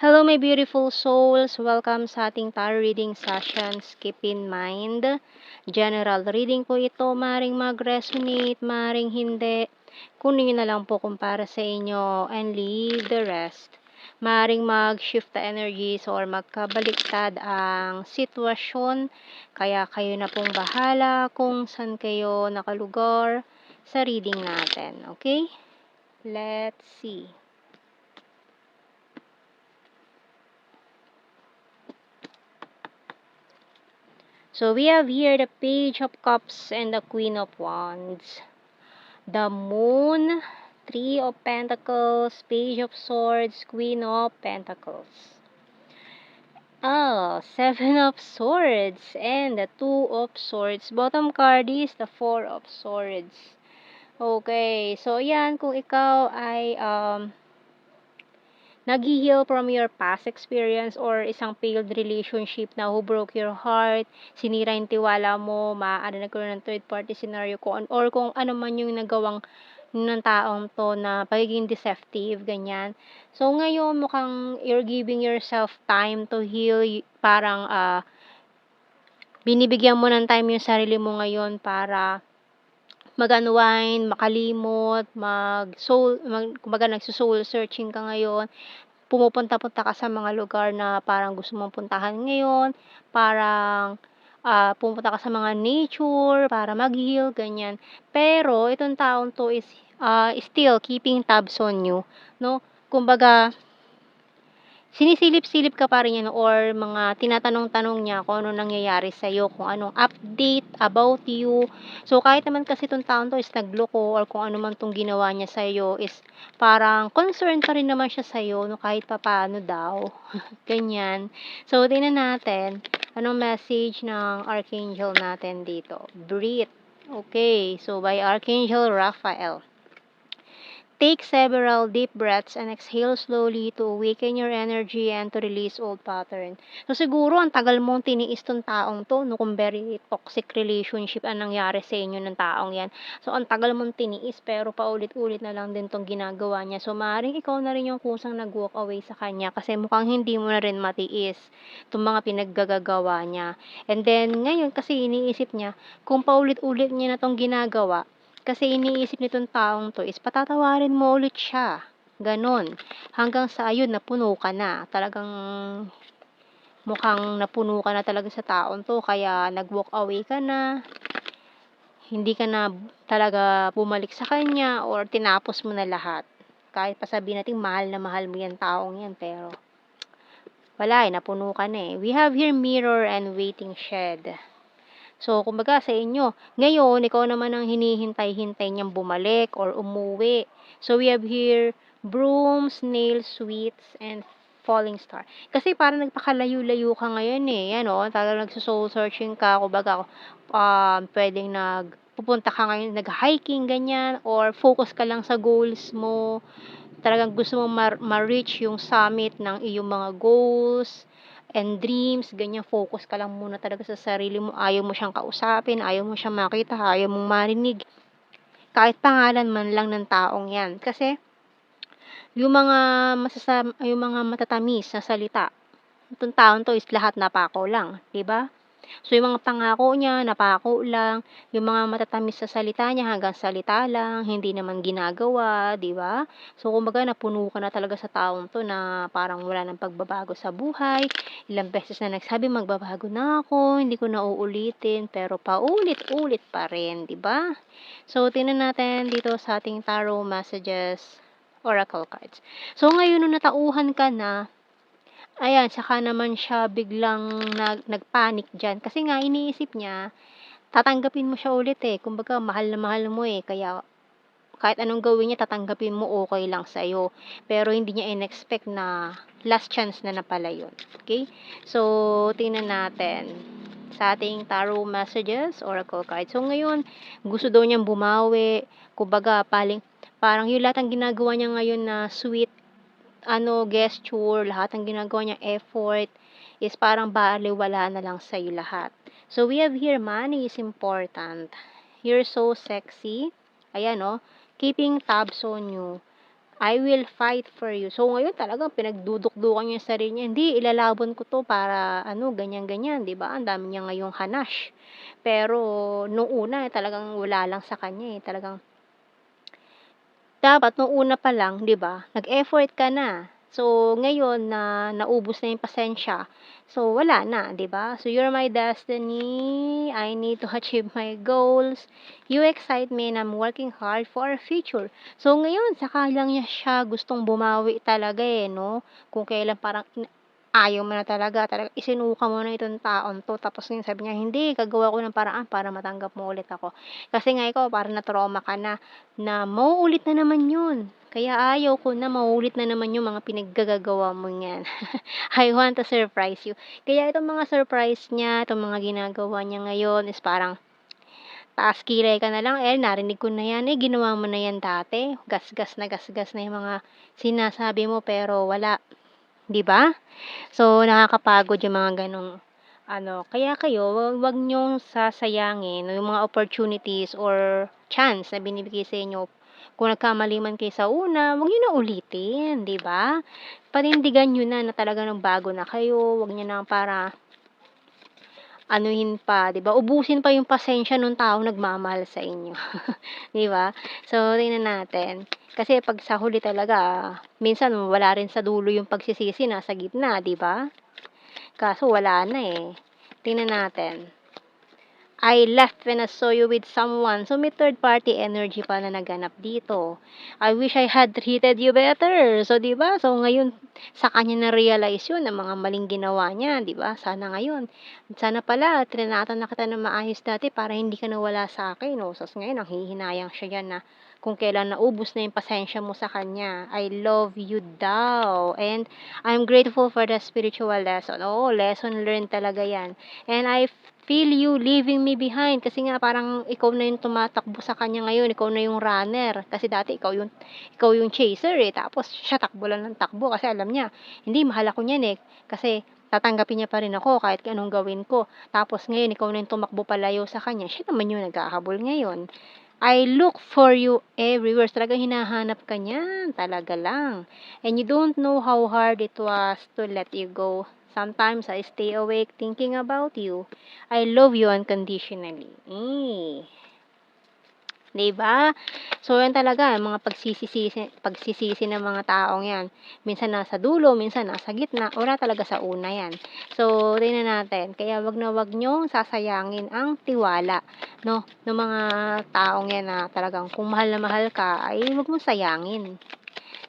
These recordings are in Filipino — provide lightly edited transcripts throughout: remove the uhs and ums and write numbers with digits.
Hello my beautiful souls! Welcome sa ating tarot reading sessions. Keep in mind, general reading po ito. Maring mag-resonate, maring hindi. Kunin nyo na lang po kung para sa inyo and leave the rest. Maring mag-shift the energies or magkabaliktad ang sitwasyon. Kaya kayo na pong bahala kung saan kayo nakalugar sa reading natin. Okay? Let's see. So we have here the Page of Cups and the Queen of Wands. The Moon, Three of Pentacles, Page of Swords, Queen of Pentacles. Seven of Swords and the Two of Swords. Bottom card is the Four of Swords. Okay, so yan, kung ikaw ay nag-heal from your past experience or isang failed relationship na who broke your heart, sinira yung tiwala mo, maaari nagkaroon ng third party scenario or kung ano man yung nagawang ng taong to na pagiging deceptive, ganyan. So, ngayon mukhang you're giving yourself time to heal, parang binibigyan mo ng time yung sarili mo ngayon para mag-unwind, makalimot, kumbaga nagso-soul searching ka ngayon, pumupunta-punta ka sa mga lugar na parang gusto mong puntahan ngayon, parang pumunta ka sa mga nature para mag-heal, ganyan. Pero itong taong to is still keeping tabs on you, no? Kumbaga, sinisilip-silip ka pa rin yan or mga tinatanong-tanong niya kung ano nangyayari sa'yo, kung anong update about you. So, kahit naman kasi itong taon to is nagloko or kung ano man itong ginawa niya sa'yo is parang concerned pa rin naman siya sa'yo, no, kahit papaano daw. Ganyan. So, tingnan natin anong message ng Archangel natin dito. Breathe. Okay. So, by Archangel Raphael. Take several deep breaths and exhale slowly to awaken your energy and to release old pattern. So siguro ang tagal mong tiniis tong taong to, no, kung very toxic relationship ang nangyari sa inyo ng taong yan. So ang tagal mong tiniis pero paulit-ulit na lang din tong ginagawa niya. So maaaring ikaw na rin yung kusang nag-walk away sa kanya kasi mukhang hindi mo na rin matiis itong mga pinaggagawa niya. And then ngayon kasi iniisip niya kung paulit-ulit niya na tong ginagawa, kasi iniisip nitong taong to is patatawarin mo ulit siya. Ganon. Hanggang sa ayun, napuno ka na. Talagang mukhang napuno ka na talaga sa taong to. Kaya nag-walk away ka na. Hindi ka na talaga bumalik sa kanya or tinapos mo na lahat. Kahit pa sabihin natin mahal na mahal mo yan taong yan. Pero wala napuno ka na eh. We have here mirror and waiting shed. So, kumbaga sa inyo, ngayon, ikaw naman ang hinihintay-hintay niyang bumalik or umuwi. So, we have here broom, snail, sweets, and falling star. Kasi parang nagpakalayo-layo ka ngayon eh. Yan o, talagang nagso-soul searching ka. Kumbaga, pwedeng pupunta ka ngayon, nag-hiking, ganyan, or focus ka lang sa goals mo. Talagang gusto mong ma-reach yung summit ng iyong mga goals and dreams, ganyan, focus ka lang muna talaga sa sarili mo, ayaw mo siyang kausapin, ayaw mo siyang makita, ayaw mong marinig, kahit pangalan man lang ng taong yan, kasi yung mga matatamis na salita, itong taon to is lahat napako lang, 'di ba? So, yung mga pangako niya, napako lang. Yung mga matatamis sa salita niya, hanggang salita lang, hindi naman ginagawa, di ba? So, kumbaga, napuno ka na talaga sa taong to na parang wala nang pagbabago sa buhay. Ilang beses na nagsabi, magbabago na ako, hindi ko na uulitin, pero paulit-ulit pa rin, di ba? So, tingnan natin dito sa ating tarot messages, oracle cards. So, ngayon, nung natauhan ka na, ayan, saka naman siya biglang nagpanic diyan. Kasi nga iniisip niya, tatanggapin mo siya ulit eh. Kumbaga, mahal na mahal mo eh. Kaya kahit anong gawin niya, tatanggapin mo, okay lang sa'yo. Pero hindi niya in-expect na last chance na pala yun. Okay? So, tingnan natin sa ating tarot messages, oracle card. So, ngayon, gusto daw niyang bumawi. Kumbaga, parang yung lahat ng ginagawa niya ngayon na sweet gesture, lahat ng ginagawa niyang effort is parang balewala na lang sa'yo lahat. So, we have here, money is important. You're so sexy. Ayan, keeping tabs on you. I will fight for you. So, ngayon talagang pinagdudukdukan niya yung sarili niya, "Hindi, ilalaban ko 'to para ano, ganyan-ganyan." 'Di ba? Ang dami niya ngayong hanash. Pero nung una talagang wala lang sa kanya, talagang dapat nung una pa lang, 'di ba, nag-effort ka na. So, ngayon na naubos na yung pasensya, so wala na, 'di ba? So, you're my destiny, I need to achieve my goals, you excite me and I'm working hard for our future. So, ngayon saka lang siya gustong bumawi talaga, 'no? Kung kailan parang ayaw mo na talaga, isinuka mo na itong taon 'to tapos ngayon sabi niya, "Hindi, gagawa ko ng paraan para matanggap mo ulit ako." Kasi nga ikaw parang na-trauma ka na, na mauulit na naman 'yun. Kaya ayaw ko na mauulit na naman yung mga pinaggagagawa mo niyan. I want to surprise you. Kaya itong mga surprise niya, itong mga ginagawa niya ngayon is parang taas kilay ka na lang, narinig ko na 'yan, ginawa mo na 'yan dati. Gasgas na yung mga sinasabi mo pero wala, 'di ba? So, nakakapagod yung mga gano'ng ano, kaya kayo wag niyong sasayangin yung mga opportunities or chance na binibigay sa inyo. Kung nagkamali man kayo sa una, wag niyo na ulitin, 'di ba? Panindigan niyo na na talaga ng bago na kayo, wag niyo na para anuhin pa, 'di ba, ubusin pa yung pasensya nung taong nagmamahal sa inyo, 'di ba? So, tingnan natin. Kasi 'pag sa huli talaga, minsan wala rin sa dulo yung pagsisisi, nasa gitna, 'di ba? Kaso wala na, Tingnan natin. I left when I saw you with someone. So, may third party energy pa na naganap dito. I wish I had treated you better. So, 'di ba? So, ngayon sa kanya na-realize 'yun ang mga maling ginawa niya, 'di ba? Sana pala trinatan na kita ng maayos dati para hindi ka nawala sa akin, oh. Tapos ngayon nanghihinayang siya diyan na kung kailan naubos na yung pasensya mo sa kanya. I love you daw. And I'm grateful for the spiritual lesson. Oo, lesson learned talaga 'yan. And I feel you leaving me behind kasi nga parang ikaw na yung tumatakbo sa kanya ngayon, ikaw na yung runner. Kasi dati ikaw yung chaser, tapos siya takbo lang ng takbo kasi alam niya, hindi mahal ako niyan, kasi tatanggapin niya pa rin ako kahit anong gawin ko. Tapos ngayon ikaw na yung tumakbo palayo sa kanya, siya naman yung naghahabol ngayon. I look for you everywhere. Talagang hinahanap ka niyan, talaga lang. And you don't know how hard it was to let you go. Sometimes I stay awake thinking about you. I love you unconditionally. 'Di ba? So, yan talaga mga pagsisisi ng mga taong yan. Minsan nasa dulo, minsan nasa gitna, wala talaga sa una yan. So, tingnan natin. Kaya wag na wag niyong sasayangin ang tiwala, no, ng mga taong yan na talagang kung mahal na mahal ka, ay wag mong sayangin.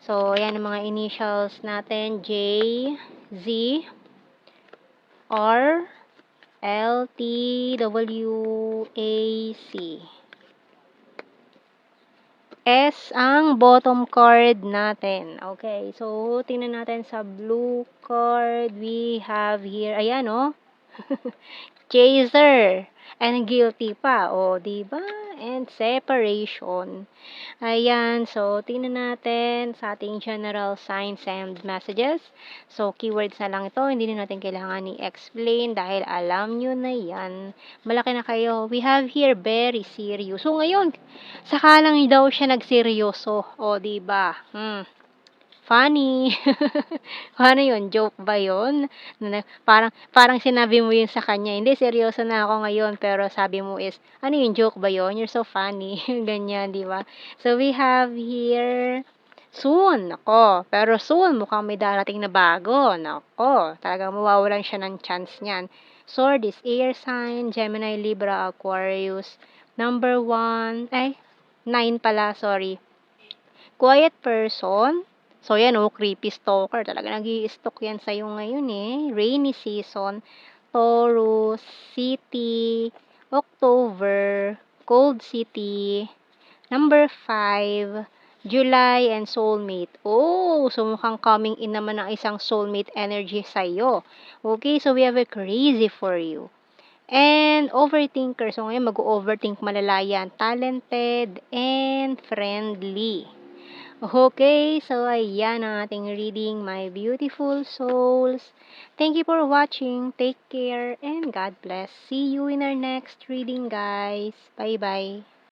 So, yan ang mga initials natin, J, Z, R, L, T, W, A, C. S ang bottom card natin. Okay, so tingnan natin sa blue card. We have here, ayan, chaser. And guilty pa, di ba? And separation. Ayan, so tingnan natin sa ating general signs and messages. So, keywords na lang ito, hindi na natin kailangan i-explain dahil alam nyo na yan. Malaki na kayo. We have here very serious. So, ngayon, saka lang daw siya nagseryoso. Di ba? Funny. Paano yun? Joke ba yun? Parang sinabi mo yun sa kanya, hindi, seryoso na ako ngayon, pero sabi mo is, ano yun, joke ba yun? You're so funny. Ganyan, di ba? So, we have here, soon. Nako, pero soon, mukhang may darating na bago. Nako, talagang mawawalan siya ng chance niyan. Sword is air sign, Gemini, Libra, Aquarius. Number 1, 9 pala, sorry. Quiet person. So, yan, creepy stalker. Talaga nag-i-stalk yan sa'yo ngayon, Rainy season. Taurus, City, October, Cold City. Number 5, July, and soulmate. So mukhang coming in naman ng isang soulmate energy sa'yo. Okay, so we have a crazy for you. And overthinker. So, ngayon mag-overthink malala yan. Talented and friendly. Okay, so ayan ang ating reading, my beautiful souls. Thank you for watching. Take care and God bless. See you in our next reading, guys. Bye-bye.